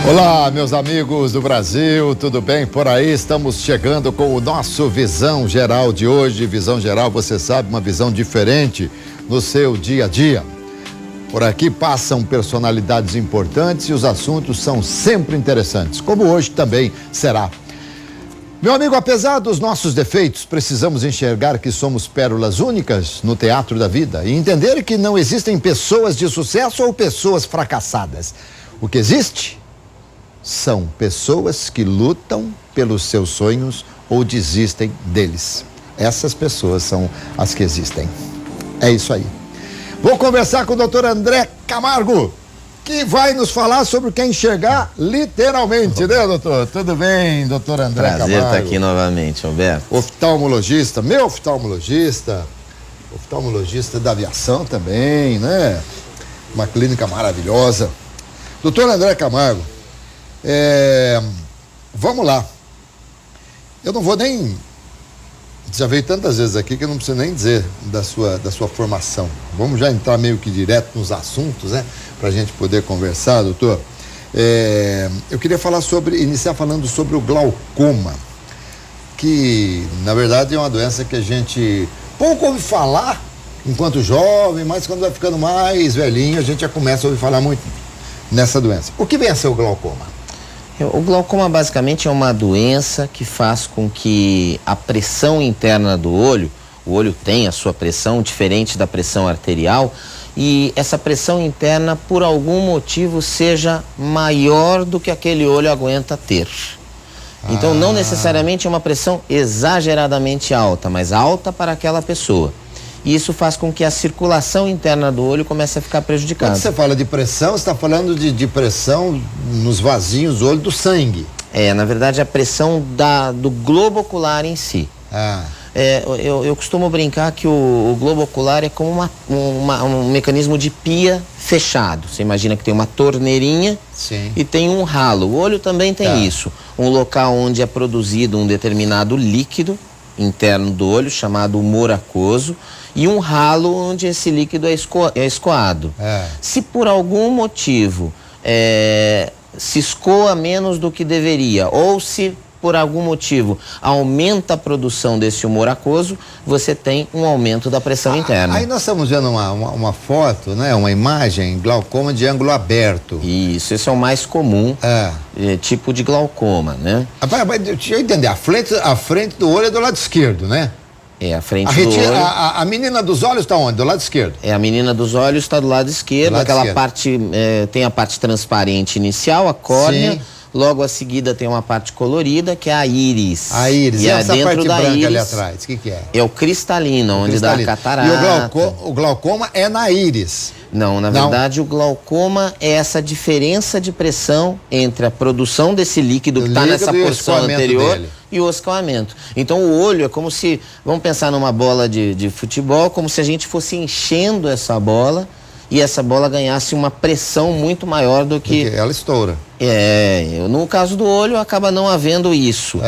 Olá, meus amigos do Brasil, tudo bem por aí? Estamos chegando com o nosso Visão Geral de hoje. Visão Geral, você sabe, uma visão diferente no seu dia a dia. Por aqui passam personalidades importantes e os assuntos são sempre interessantes, como hoje também será. Meu amigo, apesar dos nossos defeitos, precisamos enxergar que somos pérolas únicas no teatro da vida e entender que não existem pessoas de sucesso ou pessoas fracassadas. O que existe são pessoas que lutam pelos seus sonhos ou desistem deles. Essas pessoas são as que existem. É isso aí. Vou conversar com o doutor André Camargo, que vai nos falar sobre o que é enxergar literalmente, né, doutor? Tudo bem, doutor André Camargo? Prazer estar aqui novamente, Alberto. Oftalmologista, meu oftalmologista da aviação também, né? Uma clínica maravilhosa. Doutor André Camargo, vamos lá. Eu não vou nem... Já veio tantas vezes aqui que eu não preciso nem dizer da sua formação. Vamos já entrar meio que direto nos assuntos, né? Pra gente poder conversar, doutor. Eu queria iniciar falando sobre o glaucoma, que na verdade é uma doença que a gente pouco ouve falar enquanto jovem, mas quando vai ficando mais velhinho a gente já começa a ouvir falar muito nessa doença. O que vem a ser o glaucoma? O glaucoma basicamente é uma doença que faz com que a pressão interna do olho, o olho tem a sua pressão diferente da pressão arterial, e essa pressão interna por algum motivo seja maior do que aquele olho aguenta ter. Então não necessariamente é uma pressão exageradamente alta, mas alta para aquela pessoa. E isso faz com que a circulação interna do olho comece a ficar prejudicada. Quando você fala de pressão, você está falando de pressão nos vasinhos do olho do sangue. Na verdade, a pressão do globo ocular em si. Eu costumo brincar que o globo ocular é como um mecanismo de pia fechado. Você imagina que tem uma torneirinha. Sim. E tem um ralo. O olho também tem isso. Um local onde é produzido um determinado líquido interno do olho, chamado humor aquoso, e um ralo onde esse líquido é escoado. Se por algum motivo se escoa menos do que deveria, ou se por algum motivo aumenta a produção desse humor aquoso, você tem um aumento da pressão interna. Aí nós estamos vendo uma foto, né? Uma imagem, glaucoma de ângulo aberto. Isso, esse é o mais comum tipo de glaucoma, né? Deixa eu entender, a frente do olho é do lado esquerdo, né? A frente do olho. A menina dos olhos está onde? Do lado esquerdo? A menina dos olhos está do lado esquerdo. Parte tem a parte transparente inicial, a córnea. Sim. Logo a seguida tem uma parte colorida, que é a íris. A íris. E essa dentro parte da branca íris, ali atrás, o que é? É o cristalino, onde dá a catarata. E o glaucoma é na íris? Não, na verdade o glaucoma é essa diferença de pressão entre a produção desse líquido que está nessa porção anterior e o escoamento. Então o olho é como se, vamos pensar numa bola de futebol, como se a gente fosse enchendo essa bola e essa bola ganhasse uma pressão muito maior do que... Porque ela estoura. No caso do olho acaba não havendo isso,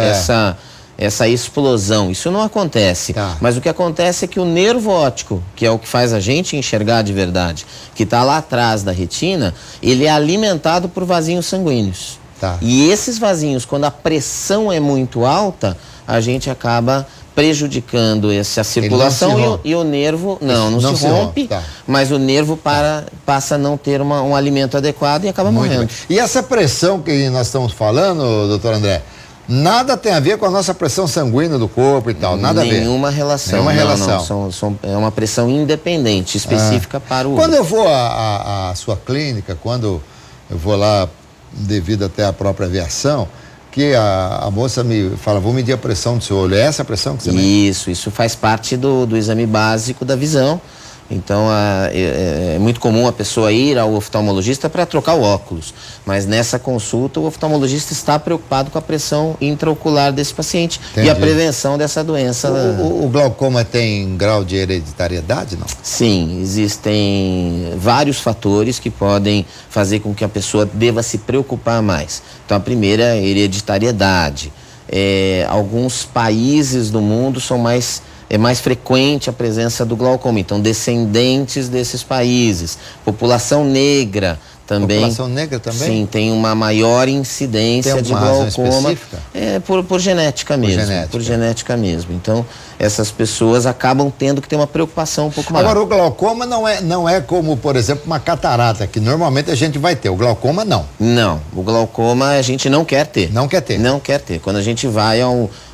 essa explosão, isso não acontece. Mas o que acontece é que o nervo óptico, que é o que faz a gente enxergar de verdade, que está lá atrás da retina, ele é alimentado por vasinhos sanguíneos. E esses vasinhos, quando a pressão é muito alta, a gente acaba prejudicando essa circulação e o nervo não se rompe, mas o nervo passa a não ter um alimento adequado e acaba morrendo. Bem. E essa pressão que nós estamos falando, doutor André, nada tem a ver com a nossa pressão sanguínea do corpo e tal, nada a ver? Nenhuma relação. É uma pressão independente, específica para o olho. Quando eu vou à sua clínica, quando eu vou lá devido até à própria aviação, que a moça me fala, vou medir a pressão do seu olho. É essa a pressão que você mede? Isso faz parte do exame básico da visão. Então é muito comum a pessoa ir ao oftalmologista para trocar o óculos, mas nessa consulta o oftalmologista está preocupado com a pressão intraocular desse paciente. Entendi. E a prevenção dessa doença. O glaucoma tem grau de hereditariedade, não? Sim, existem vários fatores que podem fazer com que a pessoa deva se preocupar mais. Então a primeira é a hereditariedade. Alguns países do mundo é mais frequente a presença do glaucoma, então descendentes desses países, população negra também. População negra também? Sim, tem uma maior incidência de glaucoma. Por genética mesmo. Por genética mesmo. Então, essas pessoas acabam tendo que ter uma preocupação um pouco maior. Agora, o glaucoma não é como, por exemplo, uma catarata, que normalmente a gente vai ter. O glaucoma, não. Não. O glaucoma a gente não quer ter. Não quer ter. Não quer ter. Quando a gente vai a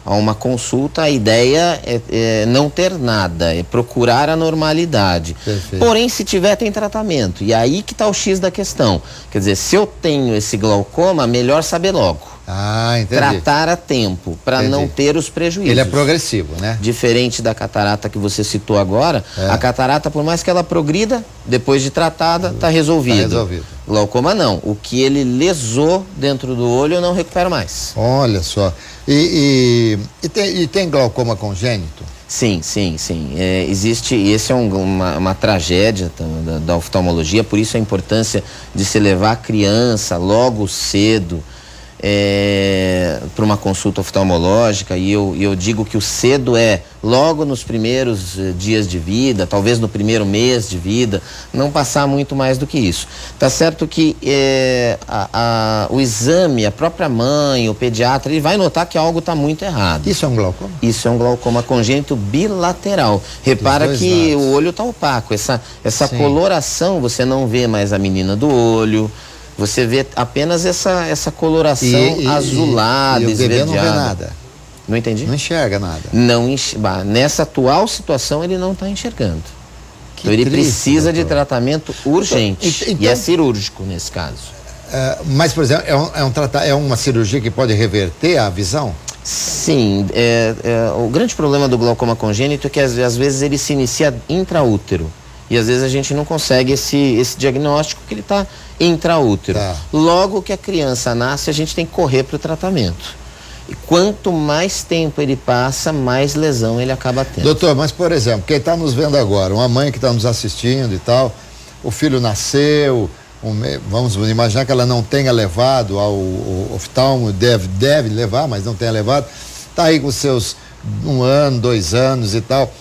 uma consulta, a ideia é não ter nada, é procurar a normalidade. Perfeito. Porém, se tiver, tem tratamento. E aí que está o X da questão. Quer dizer, se eu tenho esse glaucoma, melhor saber logo. Ah, entendi. Tratar a tempo, para não ter os prejuízos. Ele é progressivo, né? Diferente da catarata que você citou agora, a catarata, por mais que ela progrida, depois de tratada, está resolvido. Tá resolvido. Glaucoma não. O que ele lesou dentro do olho, eu não recupero mais. Olha só. E tem glaucoma congênito? Sim. Existe, e esse é uma tragédia da oftalmologia, por isso a importância de se levar a criança logo cedo para uma consulta oftalmológica, e eu digo que o cedo é logo nos primeiros dias de vida, talvez no primeiro mês de vida, não passar muito mais do que isso. Tá certo que o exame, a própria mãe, o pediatra, ele vai notar que algo está muito errado. Isso é um glaucoma? Isso é um glaucoma congênito bilateral. Repara que lados. O olho está opaco, essa coloração, você não vê mais a menina do olho. Você vê apenas essa coloração azulada, esverdeada. E o bebê não vê nada. Não entendi? Não enxerga nada. Nessa atual situação, ele não está enxergando. Então, ele precisa de tratamento urgente. Então, e é cirúrgico nesse caso. Mas, por exemplo, é uma cirurgia que pode reverter a visão? Sim. O grande problema do glaucoma congênito é que, às vezes, ele se inicia intraútero. E às vezes a gente não consegue esse diagnóstico que ele está intraútero. Logo que a criança nasce, a gente tem que correr para o tratamento. E quanto mais tempo ele passa, mais lesão ele acaba tendo. Doutor, mas por exemplo, quem está nos vendo agora, uma mãe que está nos assistindo e tal, o filho nasceu, vamos imaginar que ela não tenha levado ao oftalmo, deve levar, mas não tenha levado, está aí com seus 1 ano, 2 anos e tal.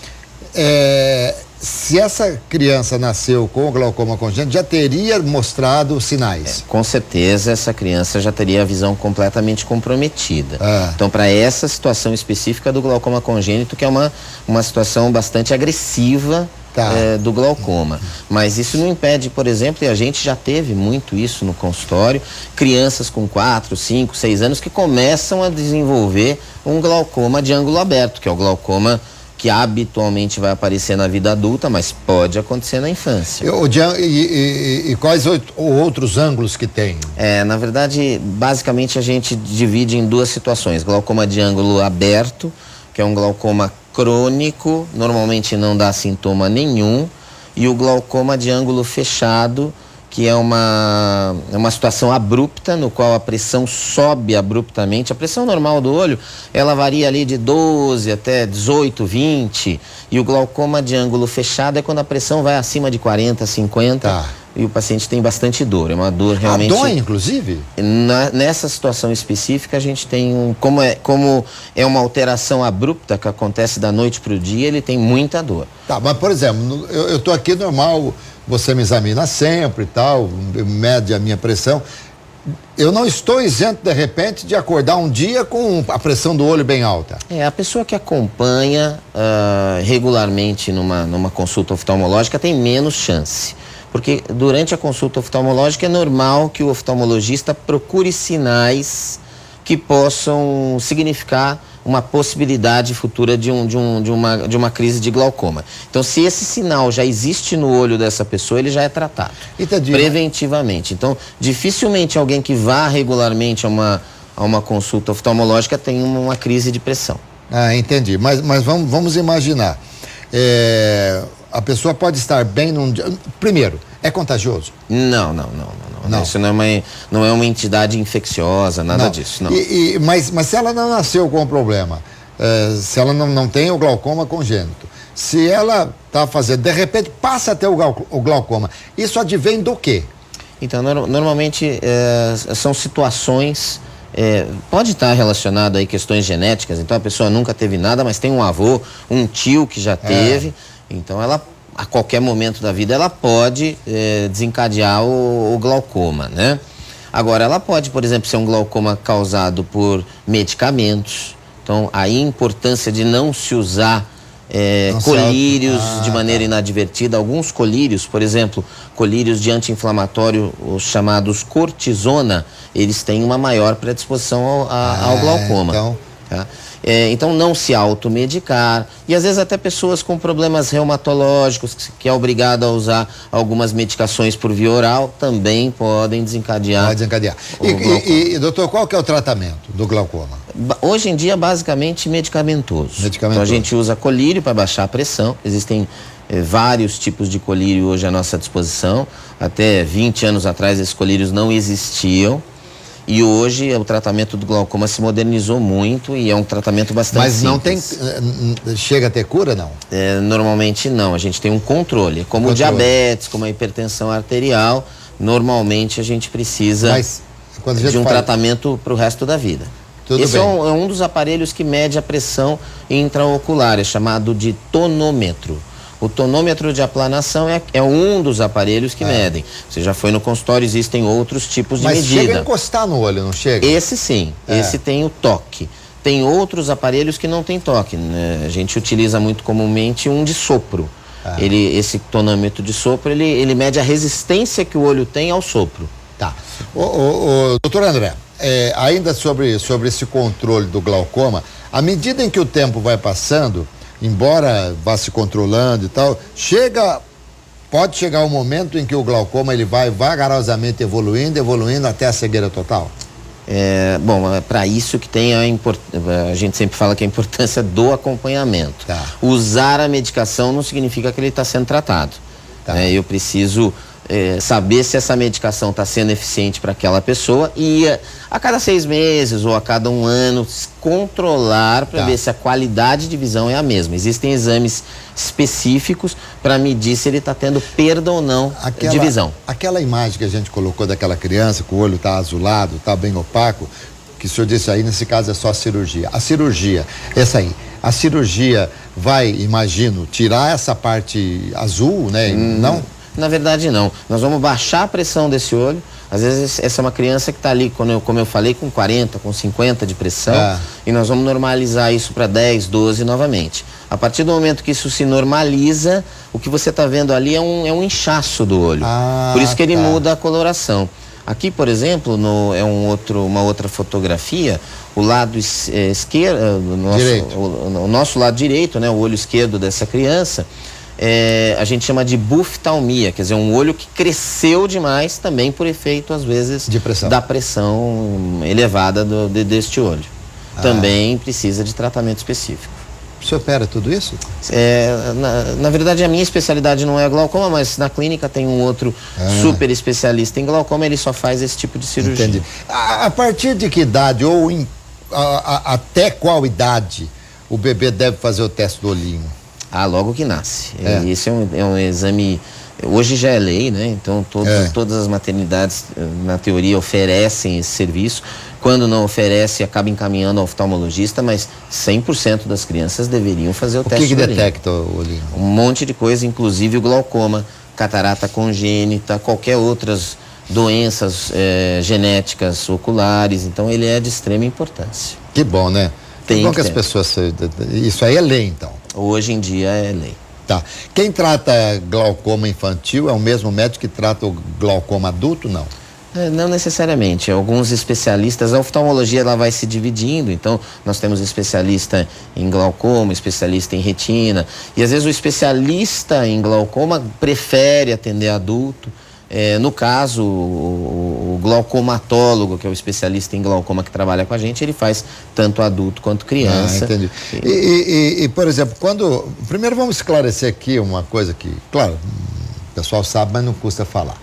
Se essa criança nasceu com glaucoma congênito, já teria mostrado sinais? Com certeza, essa criança já teria a visão completamente comprometida. Então, para essa situação específica do glaucoma congênito, que é uma situação bastante agressiva do glaucoma. Mas isso não impede, por exemplo, e a gente já teve muito isso no consultório, crianças com 4, 5, 6 anos que começam a desenvolver um glaucoma de ângulo aberto, que é o glaucoma que habitualmente vai aparecer na vida adulta, mas pode acontecer na infância. E quais outros ângulos que tem? Na verdade, basicamente a gente divide em 2 situações. Glaucoma de ângulo aberto, que é um glaucoma crônico, normalmente não dá sintoma nenhum, e o glaucoma de ângulo fechado, que é uma situação abrupta, no qual a pressão sobe abruptamente. A pressão normal do olho, ela varia ali de 12 até 18, 20, e o glaucoma de ângulo fechado é quando a pressão vai acima de 40, 50, e o paciente tem bastante dor. É uma dor realmente... Dói, inclusive? Nessa situação específica, a gente tem como é uma alteração abrupta que acontece da noite para o dia, ele tem muita dor. Mas por exemplo, eu estou aqui normal, você me examina sempre e tal, mede a minha pressão. Eu não estou isento, de repente, de acordar um dia com a pressão do olho bem alta. A pessoa que acompanha regularmente numa consulta oftalmológica tem menos chance. Porque durante a consulta oftalmológica é normal que o oftalmologista procure sinais que possam significar uma possibilidade futura de uma crise de glaucoma. Então, se esse sinal já existe no olho dessa pessoa, ele já é tratado preventivamente. Então, dificilmente alguém que vá regularmente a uma consulta oftalmológica tem uma crise de pressão. Entendi. Mas vamos imaginar. A pessoa pode estar bem num dia... Primeiro, é contagioso? Não. Isso não é uma entidade infecciosa, nada disso, não. Mas se ela não nasceu com o problema, se ela não tem o glaucoma congênito, se ela está fazendo, de repente passa a ter o glaucoma, isso advém do quê? Então, normalmente são situações... pode estar relacionado a questões genéticas. Então a pessoa nunca teve nada, mas tem um avô, um tio que já teve. Então ela a qualquer momento da vida ela pode desencadear o glaucoma, né? Agora, ela pode, por exemplo, ser um glaucoma causado por medicamentos. Então, aí a importância de não se usar colírios de maneira inadvertida. Alguns colírios, por exemplo, colírios de anti-inflamatório, os chamados cortisona, eles têm uma maior predisposição ao glaucoma. Então... Tá? Então não se automedicar, e às vezes até pessoas com problemas reumatológicos que é obrigado a usar algumas medicações por via oral também podem desencadear. Pode desencadear. E doutor, qual que é o tratamento do glaucoma? Hoje em dia basicamente medicamentoso. Então a gente usa colírio para baixar a pressão. Existem vários tipos de colírio hoje à nossa disposição. Até 20 anos atrás esses colírios não existiam. E hoje o tratamento do glaucoma se modernizou muito e é um tratamento bastante simples. Mas não tem, chega a ter cura, não? Normalmente não, a gente tem um controle. Como o diabetes, como a hipertensão arterial, normalmente a gente precisa de um tratamento para o resto da vida. Esse é um dos aparelhos que mede a pressão intraocular, é chamado de tonômetro. O tonômetro de aplanação é um dos aparelhos que medem. Você já foi no consultório, existem outros tipos de medida. Mas chega a encostar no olho, não chega? Esse sim, esse tem o toque. Tem outros aparelhos que não tem toque, né? A gente utiliza muito comumente um de sopro. Esse tonômetro de sopro, ele mede a resistência que o olho tem ao sopro. Tá. Doutor André, ainda sobre esse controle do glaucoma, à medida em que o tempo vai passando, embora vá se controlando e tal, pode chegar um momento em que o glaucoma ele vai vagarosamente evoluindo até a cegueira total? Para isso que tem a gente sempre fala que a importância do acompanhamento. Usar a medicação não significa que ele está sendo tratado. Eu preciso saber se essa medicação está sendo eficiente para aquela pessoa e a cada 6 meses ou a cada 1 ano controlar para ver se a qualidade de visão é a mesma. Existem exames específicos para medir se ele está tendo perda ou não de visão. Aquela imagem que a gente colocou daquela criança que o olho está azulado, está bem opaco, que o senhor disse aí, nesse caso é só cirurgia. A cirurgia vai, imagino, tirar essa parte azul, né? Não? Na verdade não, nós vamos baixar a pressão desse olho. Às vezes essa é uma criança que está ali, como eu falei, com 40, com 50 de pressão, e nós vamos normalizar isso para 10, 12 novamente. A partir do momento que isso se normaliza, o que você está vendo ali é um inchaço do olho, por isso que ele muda a coloração. Aqui, por exemplo, uma outra fotografia, o lado esquerdo, o nosso lado direito, né, o olho esquerdo dessa criança, a gente chama de buftalmia, quer dizer, um olho que cresceu demais também por efeito, às vezes, da pressão elevada deste olho. Também precisa de tratamento específico. O senhor opera tudo isso? Na verdade, a minha especialidade não é glaucoma, mas na clínica tem um outro super especialista em glaucoma, ele só faz esse tipo de cirurgia. Entendi. A partir de que idade ou até qual idade o bebê deve fazer o teste do olhinho? Logo que nasce. Esse é um exame, hoje já é lei, né? Então todas as maternidades, na teoria, oferecem esse serviço. Quando não oferece, acaba encaminhando ao oftalmologista, mas 100% das crianças deveriam fazer o teste do olhinho. O que detecta o olhinho? Um monte de coisa, inclusive o glaucoma, catarata congênita, qualquer outras doenças genéticas oculares. Então ele é de extrema importância. Que bom, né? Que bom que as pessoas... Isso aí é lei, então? Hoje em dia é lei. Tá. Quem trata glaucoma infantil é o mesmo médico que trata o glaucoma adulto, não? Não necessariamente. Alguns especialistas, a oftalmologia ela vai se dividindo, então nós temos especialista em glaucoma, especialista em retina, e às vezes o especialista em glaucoma prefere atender adulto. No caso, o glaucomatólogo, que é o especialista em glaucoma que trabalha com a gente, ele faz tanto adulto quanto criança. Entendi. E, por exemplo, primeiro vamos esclarecer aqui uma coisa que, claro, o pessoal sabe, mas não custa falar.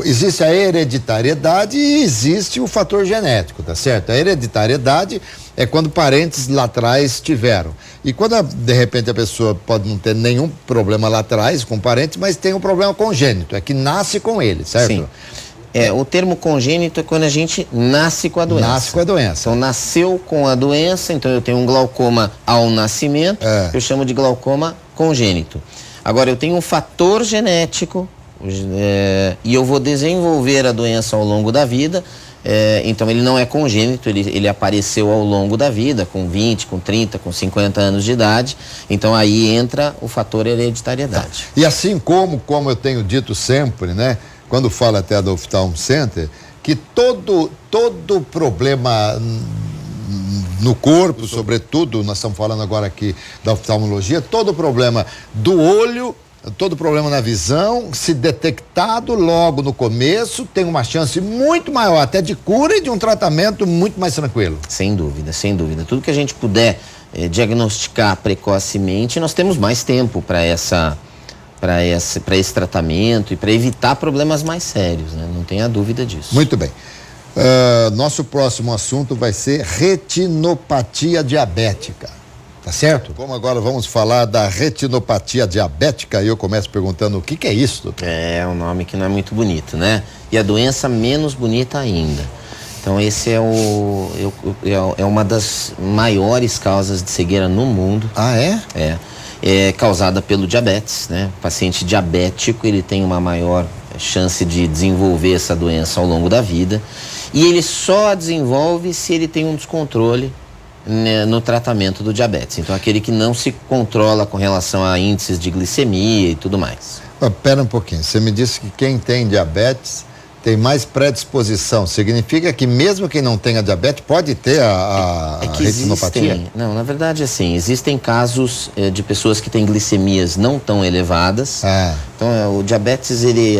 Existe a hereditariedade e existe o fator genético, tá certo? A hereditariedade é quando parentes lá atrás tiveram. E quando, de repente, a pessoa pode não ter nenhum problema lá atrás com parentes, mas tem um problema congênito, é que nasce com ele, certo? Sim. O termo congênito é quando a gente nasce com a doença. Nasce com a doença. Então, nasceu com a doença, então eu tenho um glaucoma ao nascimento, eu chamo de glaucoma congênito. Agora, eu tenho um fator genético e eu vou desenvolver a doença ao longo da vida. Então ele não é congênito, ele apareceu ao longo da vida, com 20, com 30, com 50 anos de idade. Então aí entra o fator hereditariedade. E assim como eu tenho dito sempre, né? Quando falo até do Ophthalm Center, que todo problema no corpo, sobretudo, nós estamos falando agora aqui da oftalmologia, todo problema do olho, todo problema na visão, se detectado logo no começo, tem uma chance muito maior até de cura e de um tratamento muito mais tranquilo. Sem dúvida, sem dúvida. Tudo que a gente puder diagnosticar precocemente, nós temos mais tempo para esse tratamento e para evitar problemas mais sérios, né? Não tenha dúvida disso. Muito bem. Nosso próximo assunto vai ser retinopatia diabética. Tá certo? Como agora vamos falar da retinopatia diabética, eu começo perguntando o que é isso, doutor? É um nome que não é muito bonito, né? E a doença menos bonita ainda. Então esse é uma das maiores causas de cegueira no mundo. Ah, é? É causada pelo diabetes, né? O paciente diabético, ele tem uma maior chance de desenvolver essa doença ao longo da vida. E ele só a desenvolve se ele tem um descontrole no tratamento do diabetes. Então aquele que não se controla com relação a índices de glicemia e tudo mais. Pera um pouquinho, você me disse que quem tem diabetes tem mais predisposição. Significa que mesmo quem não tenha diabetes pode ter a retinopatia? Não, na verdade assim, existem casos de pessoas que têm glicemias não tão elevadas. Então o diabetes ele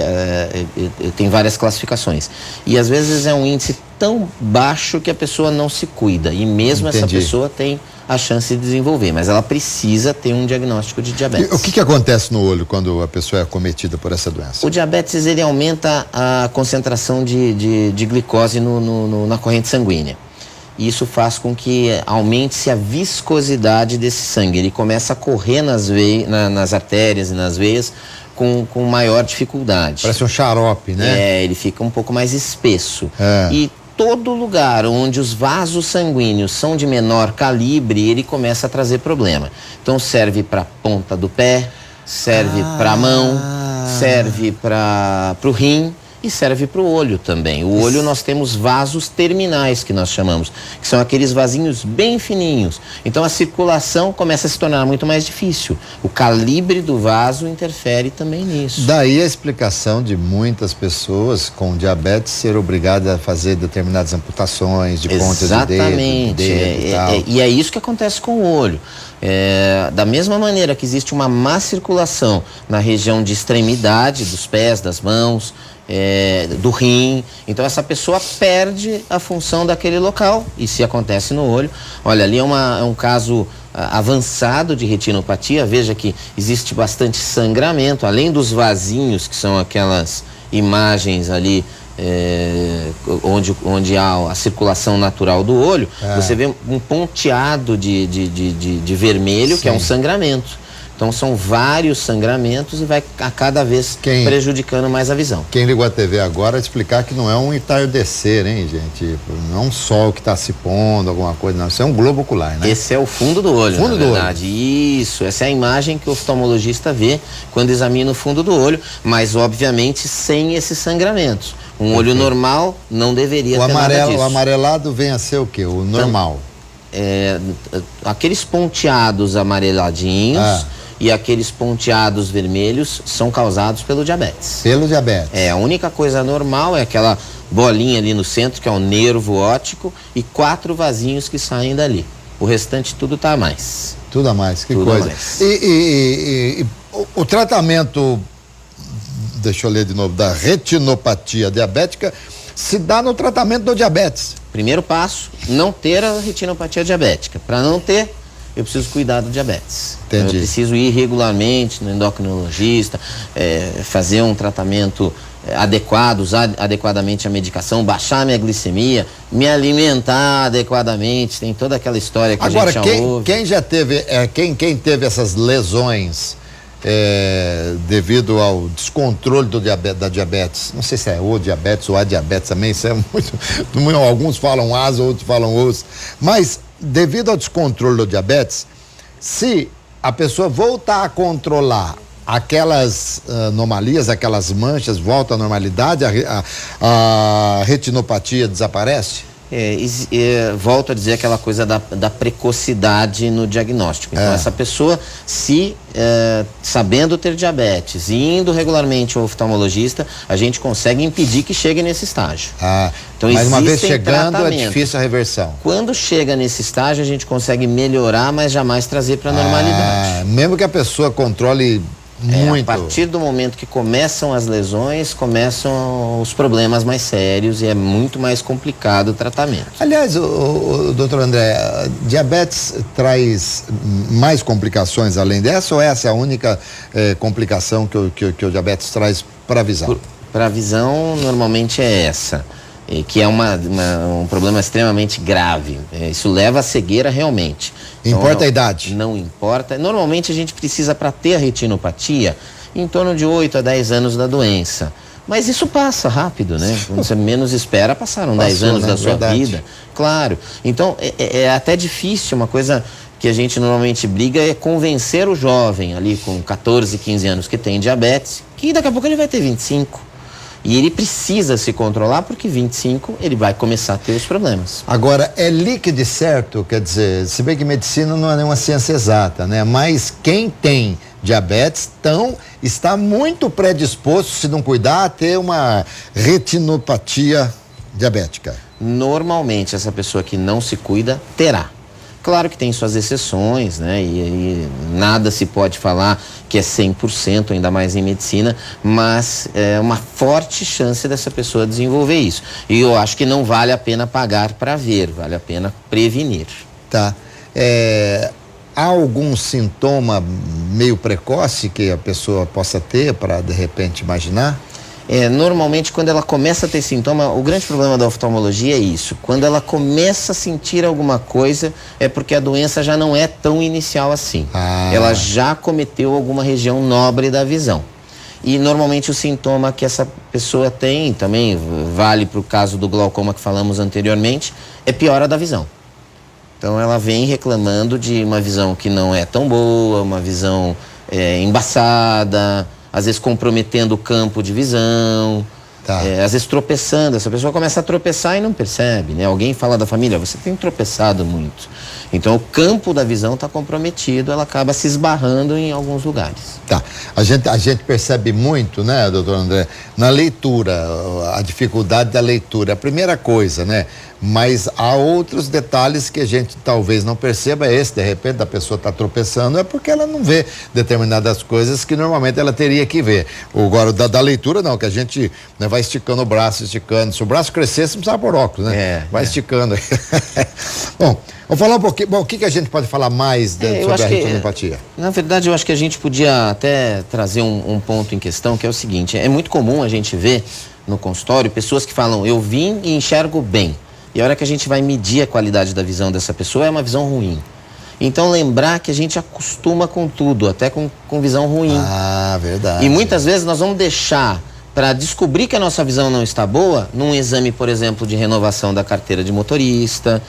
tem várias classificações e às vezes é um índice tão baixo que a pessoa não se cuida e mesmo essa pessoa tem a chance de desenvolver, mas ela precisa ter um diagnóstico de diabetes. E o que acontece no olho quando a pessoa é acometida por essa doença? O diabetes ele aumenta a concentração de glicose na corrente sanguínea. E isso faz com que aumente-se a viscosidade desse sangue. Ele começa a correr nas artérias e nas veias com maior dificuldade. Parece um xarope, né? Ele fica um pouco mais espesso. E todo lugar onde os vasos sanguíneos são de menor calibre, ele começa a trazer problema. Então serve para a ponta do pé, serve para a mão, serve para o rim e serve para o olho também. O olho nós temos vasos terminais que nós chamamos, que são aqueles vasinhos bem fininhos. Então a circulação começa a se tornar muito mais difícil. O calibre do vaso interfere também nisso. Daí a explicação de muitas pessoas com diabetes ser obrigadas a fazer determinadas amputações de pontas de dedo e tal. E é isso que acontece com o olho. Da mesma maneira que existe uma má circulação na região de extremidade dos pés, das mãos, do rim, então essa pessoa perde a função daquele local. E se acontece no olho, olha, ali é um caso avançado de retinopatia. Veja que existe bastante sangramento, além dos vasinhos, que são aquelas imagens ali onde há a circulação natural do olho. Você vê um ponteado de vermelho. Sim. Que é um sangramento. Então são vários sangramentos e vai a cada vez prejudicando mais a visão. Quem ligou a TV agora é explicar que não é um entardecer, hein, gente? Não é um sol que está se pondo, alguma coisa, não. Isso é um globo ocular, né? Esse é o fundo do olho, na verdade. Isso, essa é a imagem que o oftalmologista vê quando examina o fundo do olho, mas obviamente sem esses sangramentos. Um olho normal não deveria ter nada disso. O amarelado vem a ser o quê? O normal? Aqueles ponteados amareladinhos e aqueles ponteados vermelhos são causados pelo diabetes. Pelo diabetes. A única coisa normal é aquela bolinha ali no centro, que é o nervo óptico, e 4 vasinhos que saem dali. O restante tudo tá a mais. Tudo a mais, que tudo coisa. Mais. E o tratamento, deixa eu ler de novo, da retinopatia diabética se dá no tratamento do diabetes. Primeiro passo, não ter a retinopatia diabética. Para não ter, eu preciso cuidar do diabetes. Entendi. Eu preciso ir regularmente no endocrinologista, fazer um tratamento adequado, usar adequadamente a medicação, baixar minha glicemia, me alimentar adequadamente. Tem toda aquela história que agora, a gente já ouve. Quem já teve, quem teve essas lesões devido ao descontrole da diabetes. Não sei se é o diabetes ou a diabetes também, isso é muito. Alguns falam as, outros falam os. Mas, devido ao descontrole do diabetes, se a pessoa voltar a controlar aquelas anomalias, aquelas manchas, volta à normalidade, a retinopatia desaparece? Volto a dizer aquela coisa da precocidade no diagnóstico. Então, essa pessoa, sabendo ter diabetes e indo regularmente ao oftalmologista, a gente consegue impedir que chegue nesse estágio. Então, mas uma vez chegando, é difícil a reversão. Quando chega nesse estágio, a gente consegue melhorar, mas jamais trazer para a normalidade. Mesmo que a pessoa controle muito. A partir do momento que começam as lesões, começam os problemas mais sérios e é muito mais complicado o tratamento. Aliás, o doutor André, diabetes traz mais complicações além dessa, ou essa é a única complicação que o diabetes traz para a visão? Para a visão, normalmente é essa, que é um problema extremamente grave. Isso leva à cegueira realmente. Importa a idade? Não importa. Normalmente a gente precisa, para ter a retinopatia, em torno de 8 a 10 anos da doença. Mas isso passa rápido, né? Quando você menos espera, passaram 10 anos da sua vida. Claro. Então, é até difícil, uma coisa que a gente normalmente briga é convencer o jovem ali com 14, 15 anos que tem diabetes, que daqui a pouco ele vai ter 25. E ele precisa se controlar porque 25 ele vai começar a ter os problemas. Agora, é líquido e certo, quer dizer, se bem que medicina não é nenhuma ciência exata, né? Mas quem tem diabetes está muito predisposto, se não cuidar, a ter uma retinopatia diabética. Normalmente, essa pessoa que não se cuida terá. Claro que tem suas exceções, né? E nada se pode falar que é 100%, ainda mais em medicina, mas é uma forte chance dessa pessoa desenvolver isso. E eu acho que não vale a pena pagar para ver, vale a pena prevenir. Tá. Há algum sintoma meio precoce que a pessoa possa ter para, de repente, imaginar? Normalmente, quando ela começa a ter sintoma, o grande problema da oftalmologia é isso. Quando ela começa a sentir alguma coisa, é porque a doença já não é tão inicial assim. Ela já cometeu alguma região nobre da visão. E normalmente o sintoma que essa pessoa tem, também vale para o caso do glaucoma que falamos anteriormente, é piora da visão. Então ela vem reclamando de uma visão que não é tão boa, uma visão embaçada, às vezes comprometendo o campo de visão, às vezes tropeçando. Essa pessoa começa a tropeçar e não percebe, né? Alguém fala da família, você tem tropeçado muito. Então o campo da visão está comprometido, ela acaba se esbarrando em alguns lugares. Tá, a gente percebe muito, né, doutor André, na leitura, a dificuldade da leitura, a primeira coisa, né? Mas há outros detalhes que a gente talvez não perceba, de repente a pessoa está tropeçando, é porque ela não vê determinadas coisas que normalmente ela teria que ver. Agora, da leitura não, que a gente, né, vai esticando o braço, esticando. Se o braço crescesse, não precisava pôr óculos, né? Vai esticando. Bom, vamos falar um pouquinho, o que a gente pode falar mais sobre a retinopatia? Na verdade, eu acho que a gente podia até trazer um ponto em questão, que é o seguinte, é muito comum a gente ver no consultório pessoas que falam, eu vim e enxergo bem. E a hora que a gente vai medir a qualidade da visão dessa pessoa é uma visão ruim. Então lembrar que a gente acostuma com tudo, até com visão ruim. Verdade. E muitas vezes nós vamos deixar para descobrir que a nossa visão não está boa num exame, por exemplo, de renovação da carteira de motorista,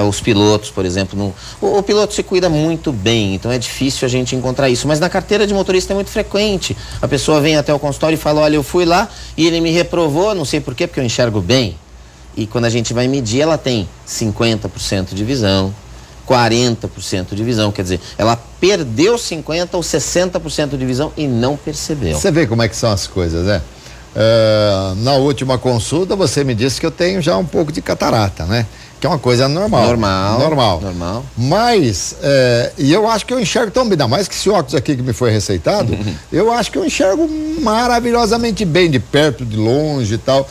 os pilotos, por exemplo. O piloto se cuida muito bem, então é difícil a gente encontrar isso. Mas na carteira de motorista é muito frequente. A pessoa vem até o consultório e fala, olha, eu fui lá e ele me reprovou, não sei por quê, porque eu enxergo bem. E quando a gente vai medir, ela tem 50% de visão, 40% de visão. Quer dizer, ela perdeu 50% ou 60% de visão e não percebeu. Você vê como é que são as coisas, né? Na última consulta, você me disse que eu tenho já um pouco de catarata, né? Que é uma coisa normal. Normal. Mas, e eu acho que eu enxergo tão bem, ainda mais que esse óculos aqui que me foi receitado, eu acho que eu enxergo maravilhosamente bem, de perto, de longe e tal.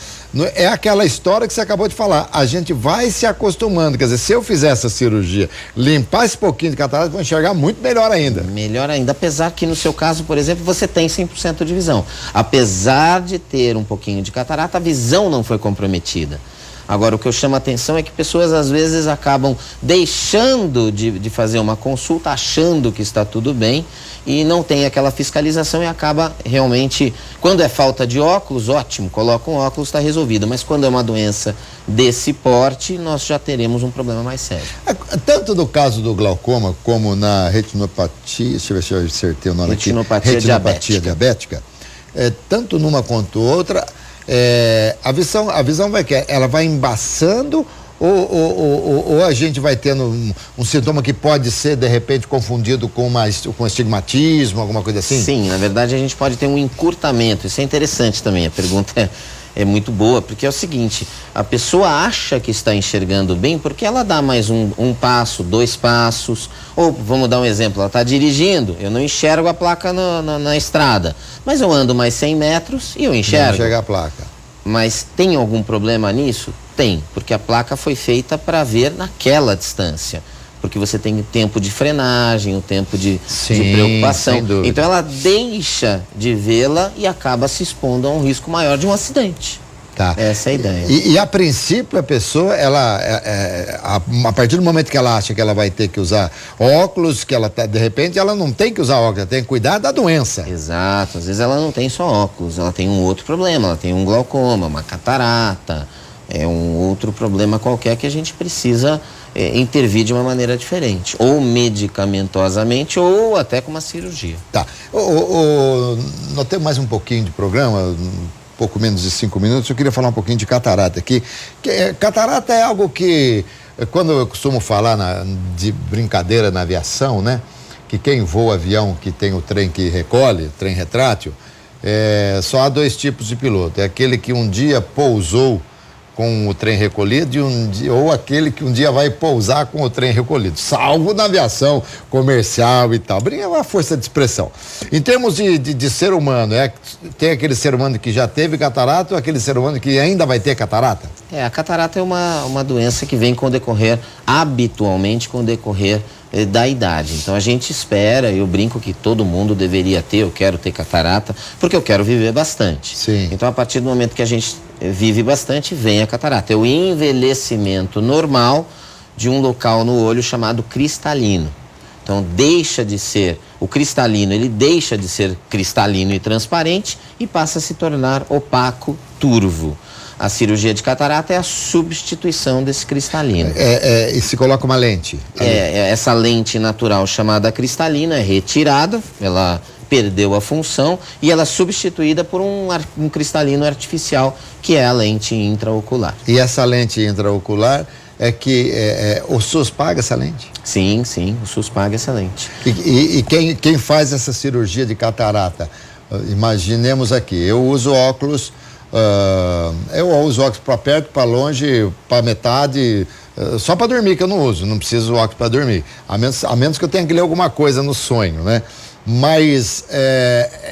É aquela história que você acabou de falar, a gente vai se acostumando, quer dizer, se eu fizer essa cirurgia, limpar esse pouquinho de catarata, eu vou enxergar muito melhor ainda. Melhor ainda, apesar que no seu caso, por exemplo, você tem 100% de visão. Apesar de ter um pouquinho de catarata, a visão não foi comprometida. Agora, o que eu chamo a atenção é que pessoas às vezes acabam deixando de fazer uma consulta, achando que está tudo bem, e não tem aquela fiscalização e acaba realmente, quando é falta de óculos, ótimo, coloca um óculos, está resolvido, mas quando é uma doença desse porte, nós já teremos um problema mais sério. Tanto no caso do glaucoma, como na retinopatia, deixa eu ver se eu acertei o nome aqui. Retinopatia diabética. Tanto numa quanto outra, a visão vai que ela vai embaçando ou a gente vai tendo um sintoma que pode ser de repente confundido com estigmatismo, alguma coisa assim? Sim, na verdade a gente pode ter um encurtamento. Isso é interessante também, a pergunta é muito boa, porque é o seguinte, a pessoa acha que está enxergando bem porque ela dá mais um passo, 2 passos, ou vamos dar um exemplo, ela está dirigindo, eu não enxergo a placa na estrada, mas eu ando mais 100 metros e eu enxergo. Enxerga a placa. Mas tem algum problema nisso? Tem, porque a placa foi feita para ver naquela distância. Porque você tem o tempo de frenagem, o tempo de preocupação. Sem dúvida. Então ela deixa de vê-la e acaba se expondo a um risco maior de um acidente. Tá. Essa é a ideia. E a princípio a pessoa, a partir do momento que ela acha que ela vai ter que usar óculos, que ela de repente ela não tem que usar óculos, ela tem que cuidar da doença. Exato, às vezes ela não tem só óculos, ela tem um outro problema, ela tem um glaucoma, uma catarata, um outro problema qualquer que a gente precisa intervir de uma maneira diferente, ou medicamentosamente ou até com uma cirurgia. Tá. Nós temos mais um pouquinho de programa, pouco menos de 5 minutos, eu queria falar um pouquinho de catarata aqui. Catarata é algo que, quando eu costumo falar de brincadeira na aviação, né? Que quem voa avião, que tem o trem que recolhe, trem retrátil, só há 2 tipos de piloto. É aquele que um dia pousou com o trem recolhido ou aquele que um dia vai pousar com o trem recolhido, salvo na aviação comercial e tal. É uma força de expressão. Em termos de ser humano, tem aquele ser humano que já teve catarata ou aquele ser humano que ainda vai ter catarata? A catarata é uma doença que vem com o decorrer, habitualmente com o decorrer da idade. Então a gente espera, eu brinco que todo mundo deveria ter, eu quero ter catarata, porque eu quero viver bastante. Sim. Então a partir do momento que a gente vive bastante, vem a catarata. É o envelhecimento normal de um local no olho chamado cristalino. Então deixa de ser, o cristalino, ele deixa de ser cristalino e transparente e passa a se tornar opaco, turvo. A cirurgia de catarata é a substituição desse cristalino. E se coloca uma lente? Essa lente natural chamada cristalina é retirada, ela perdeu a função e ela é substituída por um cristalino artificial, que é a lente intraocular. E essa lente intraocular o SUS paga essa lente? Sim, o SUS paga essa lente. E quem faz essa cirurgia de catarata? Imaginemos aqui, eu uso óculos, para perto, para longe, para metade, só para dormir que eu não uso, não preciso óculos para dormir, a menos que eu tenha que ler alguma coisa no sonho, né? Mas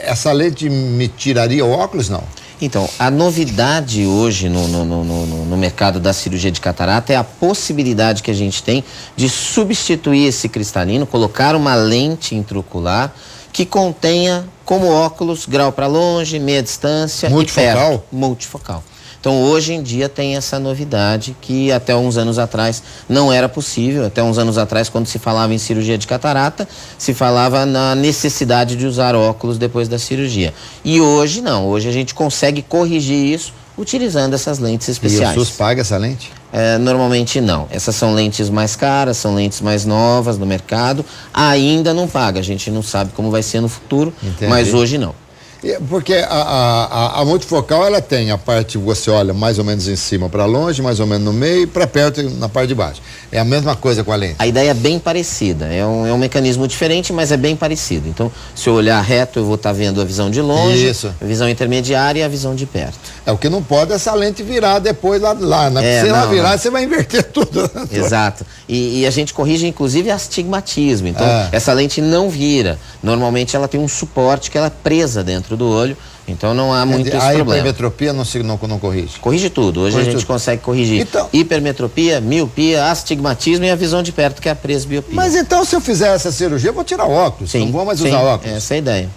essa lente me tiraria o óculos, não? Então, a novidade hoje no mercado da cirurgia de catarata é a possibilidade que a gente tem de substituir esse cristalino, colocar uma lente intraocular que contenha como óculos grau para longe, meia distância multifocal? E perto. Multifocal. Então hoje em dia tem essa novidade que até uns anos atrás não era possível. Até uns anos atrás, quando se falava em cirurgia de catarata, se falava na necessidade de usar óculos depois da cirurgia. E hoje não, hoje a gente consegue corrigir isso utilizando essas lentes especiais. E o SUS paga essa lente? Normalmente não. Essas são lentes mais caras, são lentes mais novas no mercado. Ainda não paga, a gente não sabe como vai ser no futuro. Entendi. Mas hoje não. Porque a multifocal, ela tem a parte, você olha mais ou menos em cima para longe, mais ou menos no meio e para perto na parte de baixo. É a mesma coisa com a lente? A ideia é bem parecida, é um mecanismo diferente, mas é bem parecido. Então, se eu olhar reto, eu vou estar vendo a visão de longe, a visão intermediária e a visão de perto. O que não pode é essa lente virar depois lá, né? Se ela virar, você vai inverter tudo. Exato. E a gente corrige, inclusive, astigmatismo. Então, essa lente não vira. Normalmente, ela tem um suporte que ela é presa dentro do olho, então não há muito esse problema. A hipermetropia não corrige? Corrige tudo. Hoje a gente consegue corrigir hipermetropia, miopia, astigmatismo e a visão de perto, que é a presbiopia. Mas então, se eu fizer essa cirurgia, eu vou tirar óculos, não vou mais usar óculos. Essa é a ideia.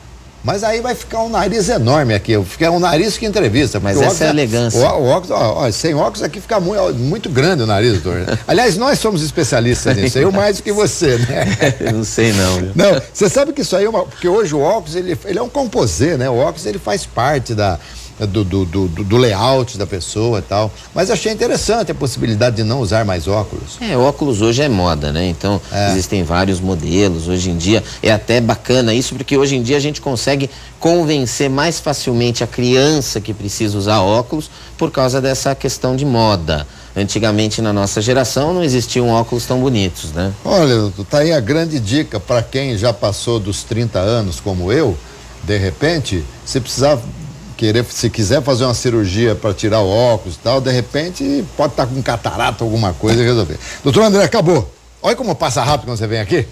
Mas aí vai ficar um nariz enorme aqui, fica um nariz que entrevista. Mas essa é a elegância. O óculos, ó, sem óculos aqui fica muito grande o nariz, doutor. Aliás, nós somos especialistas nisso, eu mais do que você, né? Eu não sei não. Viu? Não, você sabe que isso aí porque hoje o óculos, ele é um composê, né? O óculos, ele faz parte do layout da pessoa e tal, mas achei interessante a possibilidade de não usar mais óculos. Óculos hoje é moda, né? Então existem vários modelos hoje em dia, é até bacana isso, porque hoje em dia a gente consegue convencer mais facilmente a criança que precisa usar óculos por causa dessa questão de moda. Antigamente, na nossa geração, não existiam óculos tão bonitos, né? Olha, tá aí a grande dica para quem já passou dos 30 anos como eu, de repente, se quiser fazer uma cirurgia para tirar o óculos e tal, de repente pode estar com catarata, alguma coisa e resolver. Doutor André, acabou. Olha como passa rápido quando você vem aqui.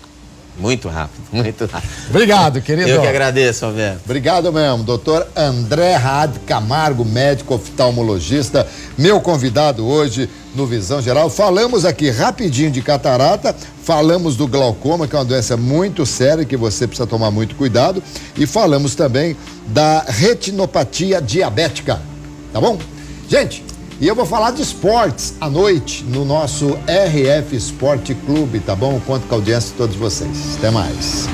Muito rápido, muito rápido. Obrigado, querido. Eu que agradeço, Alberto. Obrigado mesmo, doutor André Raad Camargo, médico oftalmologista, meu convidado hoje no Visão Geral. Falamos aqui rapidinho de catarata, falamos do glaucoma, que é uma doença muito séria que você precisa tomar muito cuidado, e falamos também da retinopatia diabética, tá bom? Gente, e eu vou falar de esportes à noite no nosso RF Esporte Clube, tá bom? Conto com a audiência de todos vocês. Até mais.